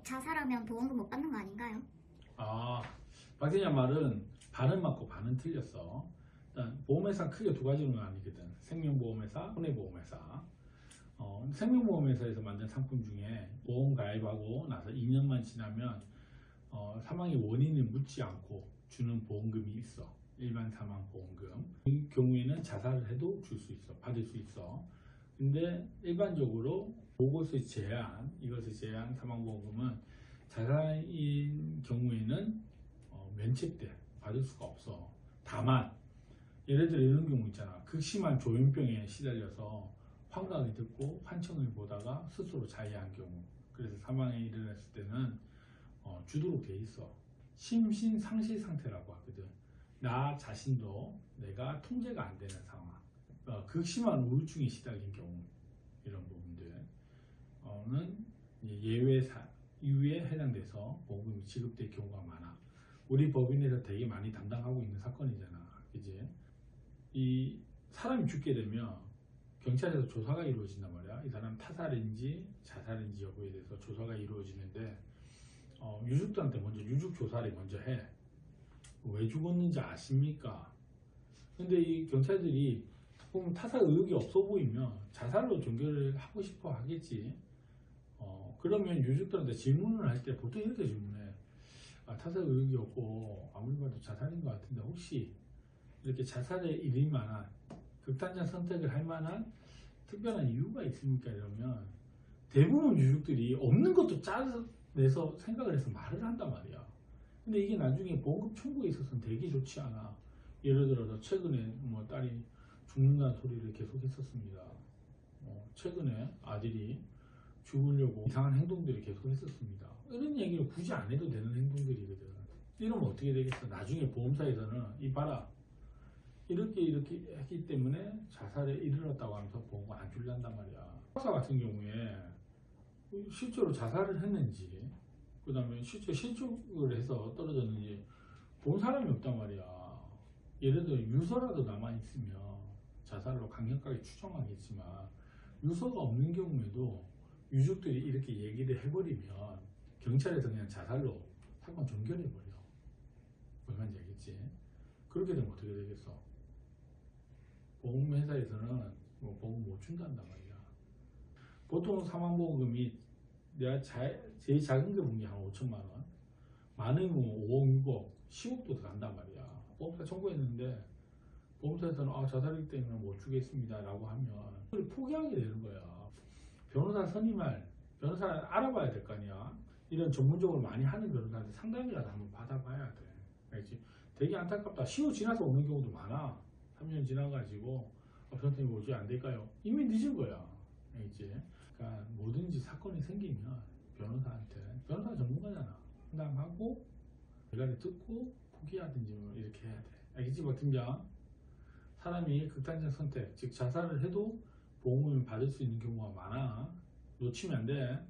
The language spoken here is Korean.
자살하면 보험금 못 받는 거 아닌가요? 아, 박대장 말은 반은 맞고 반은 틀렸어. 일단 보험회사 크게 두 가지는 아니거든. 생명보험회사, 손해보험회사. 생명보험회사에서 만든 상품 중에 보험 가입하고 나서 2년만 지나면 사망의 원인을 묻지 않고 주는 보험금이 있어. 일반 사망 보험금. 이 경우에는 자살을 해도 줄 수 있어. 받을 수 있어. 근데 일반적으로 이것을 제한 사망보험금은 자살인 경우에는 면책돼. 받을 수가 없어. 다만 예를 들어 이런 경우 있잖아. 극심한 조현병에 시달려서 환각이 듣고 환청을 보다가 스스로 자해한 경우, 그래서 사망에 이르렀을 때는 주도록 돼 있어. 심신상실 상태라고 하거든. 나 자신도 내가 통제가 안 되는 상황, 극심한 우울증에 시달린 경우, 이런 부분들은 이유에 해당돼서 보험금이 지급될 경우가 많아. 우리 법인에서 되게 많이 담당하고 있는 사건이잖아. 그지? 이 사람이 죽게 되면 경찰에서 조사가 이루어진단 말이야. 이 사람 타살인지 자살인지 여부에 대해서 조사가 이루어지는데 유족들한테 먼저 유족 조사를 먼저 해. 왜 죽었는지 아십니까? 근데 이 경찰들이 보면 타살 의혹이 없어 보이면 자살로 종결을 하고 싶어 하겠지. 그러면 유족들한테 질문을 할 때 보통 이렇게 질문해. 타살 의혹이 없고 아무리 봐도 자살인 것 같은데 혹시 이렇게 자살에 이를 만한 극단적 선택을 할 만한 특별한 이유가 있습니까? 이러면 대부분 유족들이 없는 것도 짜내서 생각을 해서 말을 한단 말이야. 근데 이게 나중에 보험금 청구에 있어서는 되게 좋지 않아. 예를 들어서 최근에 딸이 죽는다는 소리를 계속 했었습니다. 최근에 아들이 죽으려고 이상한 행동들을 계속 했었습니다. 이런 얘기를 굳이 안 해도 되는 행동들이거든. 이러면 어떻게 되겠어? 나중에 보험사에서는 봐라, 이렇게 했기 때문에 자살에 이르렀다고 하면서 보험을 안 줄란단 말이야. 박사 같은 경우에 실제로 자살을 했는지, 그 다음에 실제 실족을 해서 떨어졌는지 본 사람이 없단 말이야. 예를 들어 유서라도 남아있으면 자살로 강력하게 추정하겠지만, 유서가 없는 경우에도 유족들이 이렇게 얘기를 해버리면 경찰에서 그냥 자살로 사건 종결해버려. 뭔 말인지 알겠지? 그렇게 되면 어떻게 되겠어? 보험회사에서는 보험 못 준단단 말이야. 보통 사망보험금이 내가 제일 작은 게 본 게 한 5천만 원, 많으면 5억, 6억, 10억도 들어간단 말이야. 보험사 청구했는데 보험사에서는 자살이기 때문에 못 주겠습니다 라고 하면 그걸 포기하게 되는 거야. 변호사 선임할, 변호사를 알아봐야 될 거 아니야. 이런 전문적으로 많이 하는 변호사한테 상담이라도 한번 받아봐야 돼. 알지? 되게 안타깝다. 시효 지나서 오는 경우도 많아. 3년 지나가지고 변호사님 오지 안 될까요? 이미 늦은 거야. 알지? 그러니까 뭐든지 사건이 생기면 변호사 전문가잖아. 상담하고 연락을 듣고 포기하든지 이렇게 해야 돼. 알겠지, 박 팀장? 사람이 극단적 선택, 즉 자살을 해도 보험을 받을 수 있는 경우가 많아. 놓치면 안 돼.